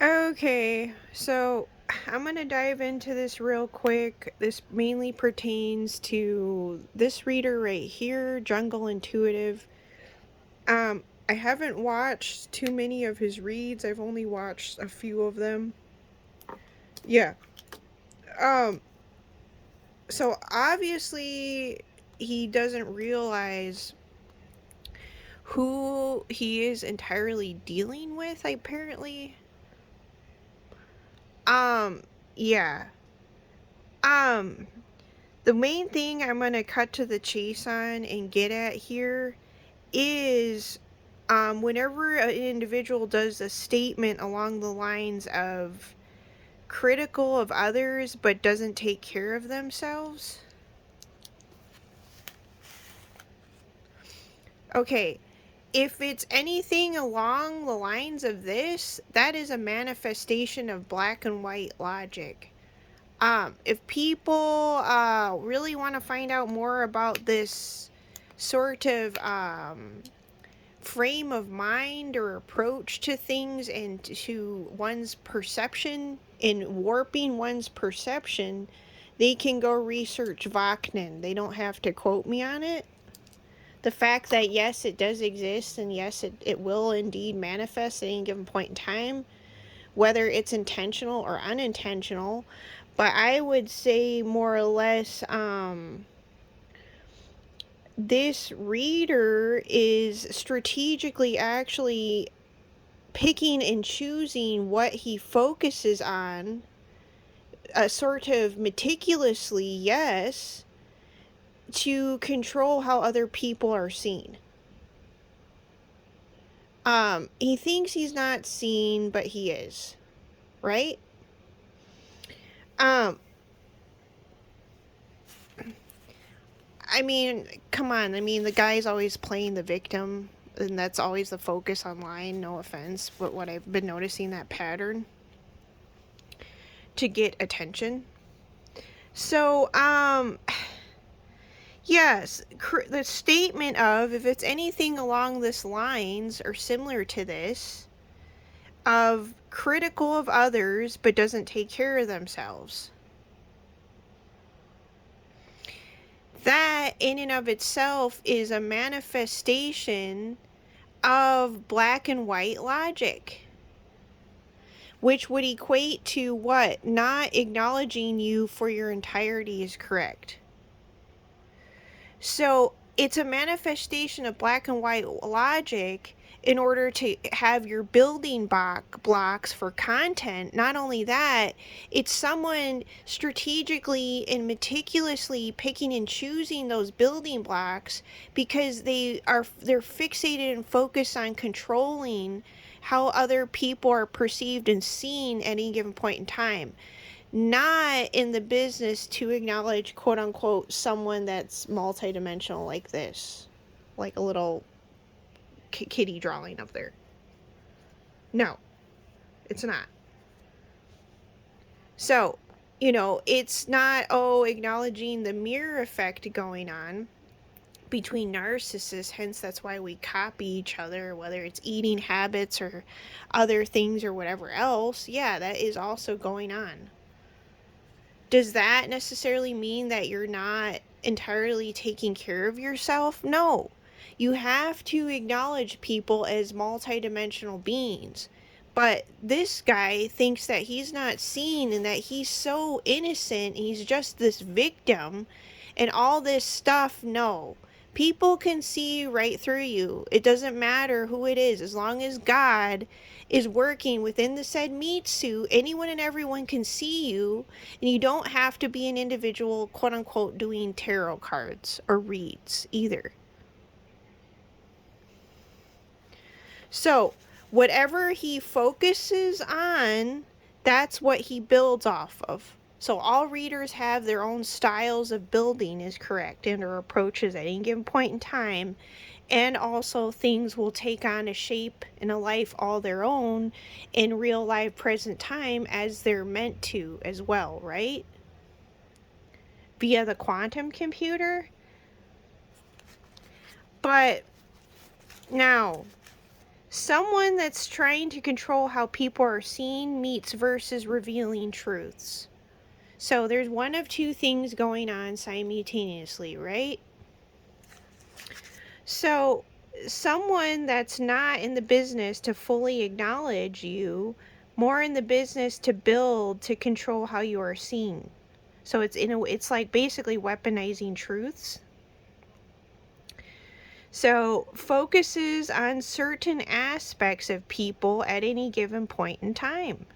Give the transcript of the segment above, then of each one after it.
Okay, so I'm gonna dive into this real quick. This mainly pertains to this reader right here, Jungle Intuitive. I haven't watched too many of his reads. I've only watched a few of them. Yeah. Um, so obviously he doesn't realize who he is entirely dealing with, apparently. Um, yeah. Um, the main thing I'm going to cut to the chase on and get at here is whenever an individual does a statement along the lines of critical of others but doesn't take care of themselves. Okay, if it's anything along the lines of this, that is a manifestation of black and white logic. If people really want to find out more about this sort of frame of mind or approach to things and to one's perception and warping one's perception, they can go research Vachnin. They don't have to quote me on it. The fact that yes, it does exist and yes, it will indeed manifest at any given point in time, whether it's intentional or unintentional. But I would say more or less, this reader is strategically actually picking and choosing what he focuses on, sort of meticulously, yes, to control how other people are seen. He thinks he's not seen, but he is, right? Um, I mean, come on. I mean, the guy's always playing the victim, and that's always the focus online. No offense, but what I've been noticing that pattern to get attention. So, yes, the statement of if it's anything along this lines or similar to this, of critical of others but doesn't take care of themselves. That in and of itself is a manifestation of black and white logic, which would equate to what? Not acknowledging you for your entirety is correct. So it's a manifestation of black and white logic in order to have your building blocks for content. Not only that, it's someone strategically and meticulously picking and choosing those building blocks because they're fixated and focused on controlling how other people are perceived and seen at any given point in time, not in the business to acknowledge, quote unquote, someone that's multidimensional like this, like a little kitty drawing up there. No, it's not. So, it's not, acknowledging the mirror effect going on between narcissists, hence that's why we copy each other, whether it's eating habits or other things or whatever else. Yeah, that is also going on. Does that necessarily mean that you're not entirely taking care of yourself? No. You have to acknowledge people as multidimensional beings. But this guy thinks that he's not seen and that he's so innocent, he's just this victim and all this stuff. No. People can see right through you. It doesn't matter who it is. As long as God is working within the said meat suit, anyone and everyone can see you, and you don't have to be an individual, quote unquote, doing tarot cards or reads either. So, whatever he focuses on, that's what he builds off of. So all readers have their own styles of building, is correct, and or approaches at any given point in time. And also things will take on a shape and a life all their own in real life present time as they're meant to as well, right? Via the quantum computer. But now, Someone that's trying to control how people are seen meets versus revealing truths. So there's one of two things going on simultaneously, right? So someone that's not in the business to fully acknowledge you, more in the business to build, to control how you are seen. So it's like basically weaponizing truths. So focuses on certain aspects of people at any given point in time.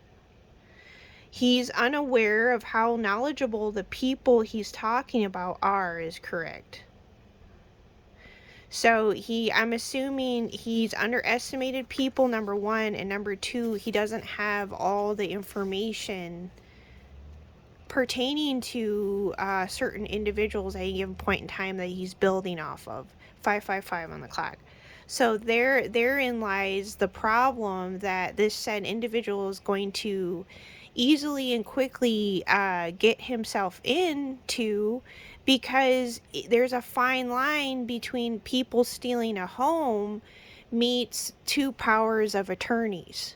He's unaware of how knowledgeable the people he's talking about are is correct. So I'm assuming he's underestimated people, number one, and number two, he doesn't have all the information pertaining to certain individuals at any given point in time that he's building off of. 555 on the clock. So therein lies the problem that this said individual is going to easily and quickly get himself into, because there's a fine line between people stealing a home meets two powers of attorneys.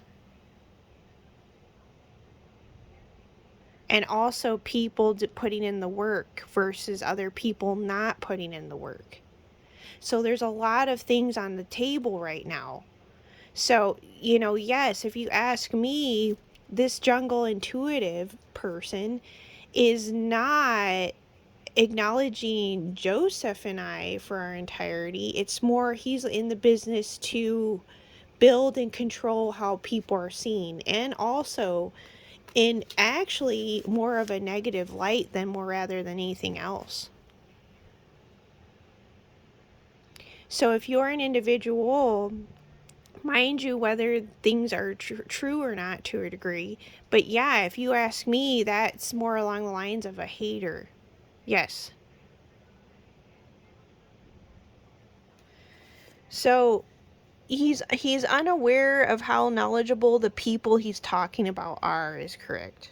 And also people putting in the work versus other people not putting in the work. So there's a lot of things on the table right now. So, yes, if you ask me, this jungle intuitive person is not acknowledging Joseph and I for our entirety. It's more he's in the business to build and control how people are seen, and also in actually more of a negative light than more rather than anything else. So if you're an individual, mind you, whether things are true or not to a degree, but yeah, if you ask me, that's more along the lines of a hater. Yes. So he's unaware of how knowledgeable the people he's talking about are is correct.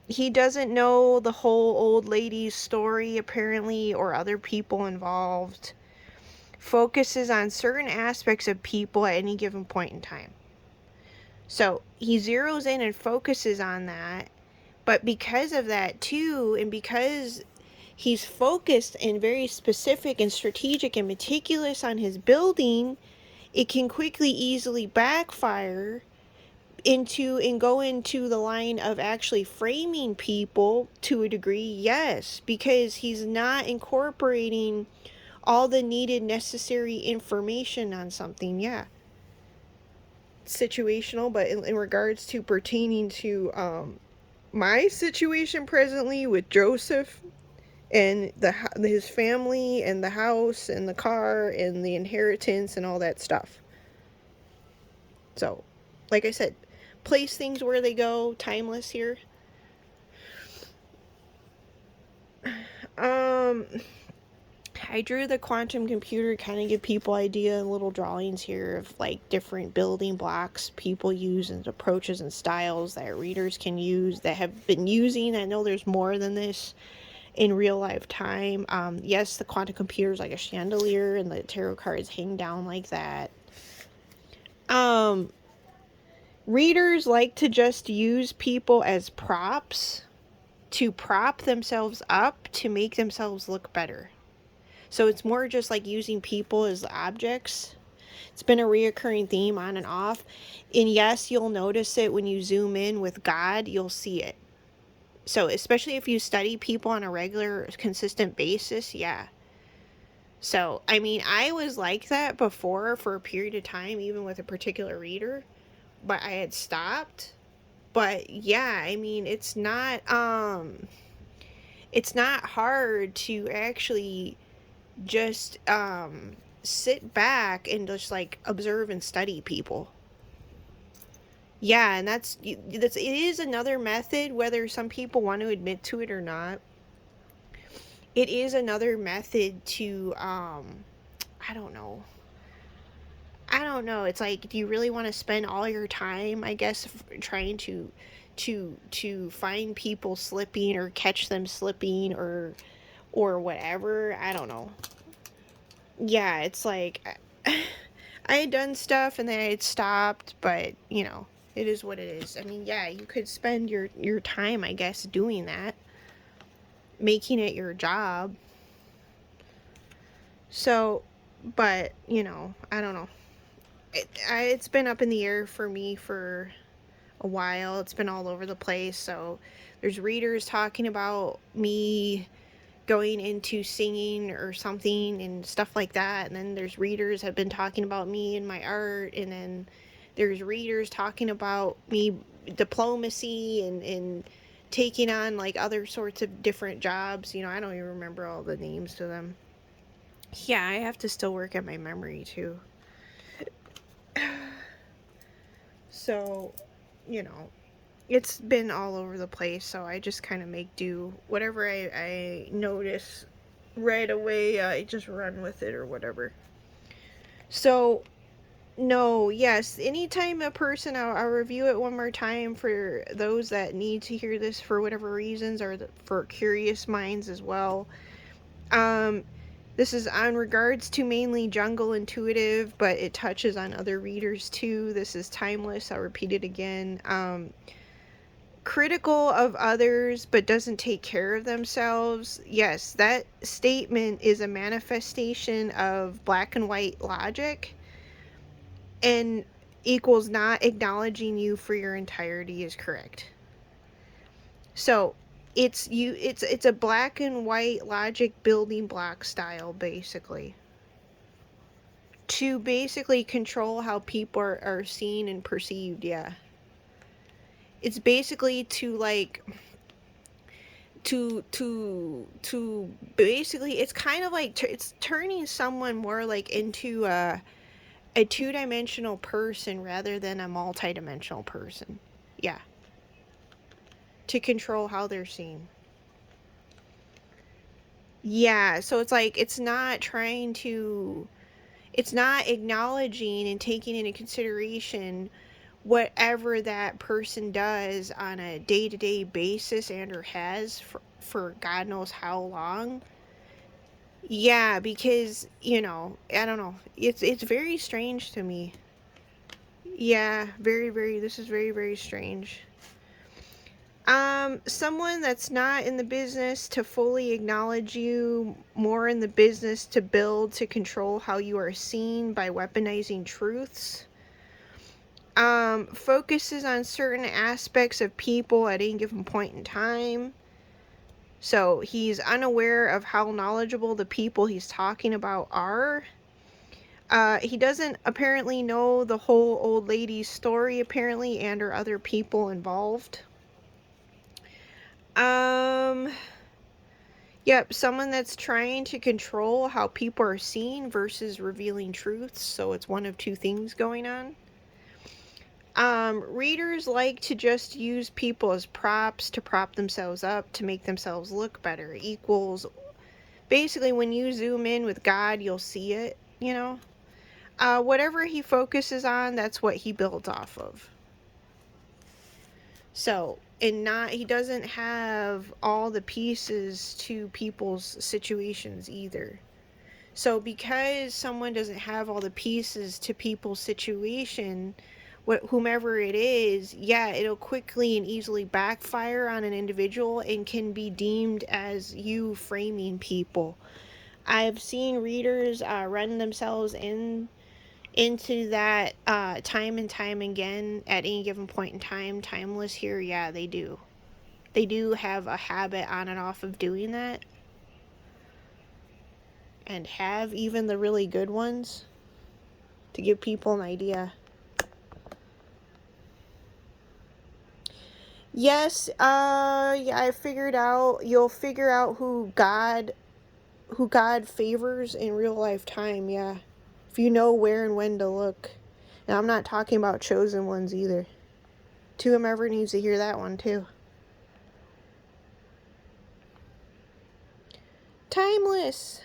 He doesn't know the whole old lady's story, apparently, or other people involved. Focuses on certain aspects of people at any given point in time. So he zeroes in and focuses on that. But because of that, too, and because he's focused and very specific and strategic and meticulous on his building, it can quickly, easily backfire into and go into the line of actually framing people to a degree, yes, because he's not incorporating all the needed necessary information on something. Yeah, situational, but in regards to pertaining to my situation presently with Joseph and his family and the house and the car and the inheritance and all that stuff. So, like I said, place things where they go, timeless here. I drew the quantum computer to kind of give people idea and little drawings here of like different building blocks people use and approaches and styles that readers can use that have been using. I know there's more than this in real life time. Yes, the quantum computer is like a chandelier and the tarot cards hang down like that. Readers like to just use people as props to prop themselves up to make themselves look better. So it's more just like using people as objects. It's been a reoccurring theme on and off. And yes, you'll notice it when you zoom in with God, you'll see it. So especially if you study people on a regular, consistent basis, yeah. So, I mean, I was like that before for a period of time, even with a particular reader, but I had stopped. But yeah, I mean, it's not hard to actually just sit back and just like observe and study people. Yeah, and it is another method, whether some people want to admit to it or not. It is another method to I don't know. It's like, do you really want to spend all your time, I guess, trying to find people slipping or catch them slipping or whatever? I don't know. Yeah, it's like I had done stuff and then I had stopped, but it is what it is. I mean, yeah, you could spend your time, I guess, doing that, making it your job. So, but I don't know. It's been up in the air for me for a while. It's been all over the place. So, there's readers talking about me going into singing or something and stuff like that, and then there's readers have been talking about me and my art, and then there's readers talking about me diplomacy and taking on like other sorts of different jobs. I don't even remember all the names to them. Yeah, I have to still work at my memory too. So, you know, it's been all over the place, so I just kind of make do. Whatever I notice right away, I just run with it or whatever. So, no, yes, anytime a person, I'll review it one more time for those that need to hear this for whatever reasons, or for curious minds as well. Um, this is on regards to mainly jungle intuitive, but it touches on other readers too. This is timeless. I'll repeat it again. Critical of others but doesn't take care of themselves. Yes, that statement is a manifestation of black and white logic, and equals not acknowledging you for your entirety is correct. So it's a black and white logic building block style, basically, to basically control how people are seen and perceived. Yeah, it's basically to like to basically, it's kind of like it's turning someone more like into a two-dimensional person rather than a multi-dimensional person. Yeah, to control how they're seen. Yeah, so it's like it's not acknowledging and taking into consideration whatever that person does on a day-to-day basis and or has for God knows how long. Yeah, because I don't know. It's very strange to me. Yeah, very very. This is very very strange. Someone that's not in the business to fully acknowledge you, more in the business to build, to control how you are seen by weaponizing truths. Focuses on certain aspects of people at any given point in time. So he's unaware of how knowledgeable the people he's talking about are. He doesn't apparently know the whole old lady's story, apparently, and or other people involved. Yep, someone that's trying to control how people are seen versus revealing truths, so it's one of two things going on. Readers like to just use people as props to prop themselves up, to make themselves look better. Equals, basically, when you zoom in with God, you'll see it. Whatever he focuses on, that's what he builds off of. So, he doesn't have all the pieces to people's situations either. So, because someone doesn't have all the pieces to people's situation, whomever it is, yeah, it'll quickly and easily backfire on an individual and can be deemed as you framing people. I've seen readers run themselves into that time and time again at any given point in time. Timeless here, yeah, they do. They do have a habit on and off of doing that, and have even the really good ones, to give people an idea. Yes, yeah, I figured out, you'll figure out who God favors in real life time, yeah. If you know where and when to look. Now, I'm not talking about chosen ones either. Whomever needs to hear that one too. Timeless.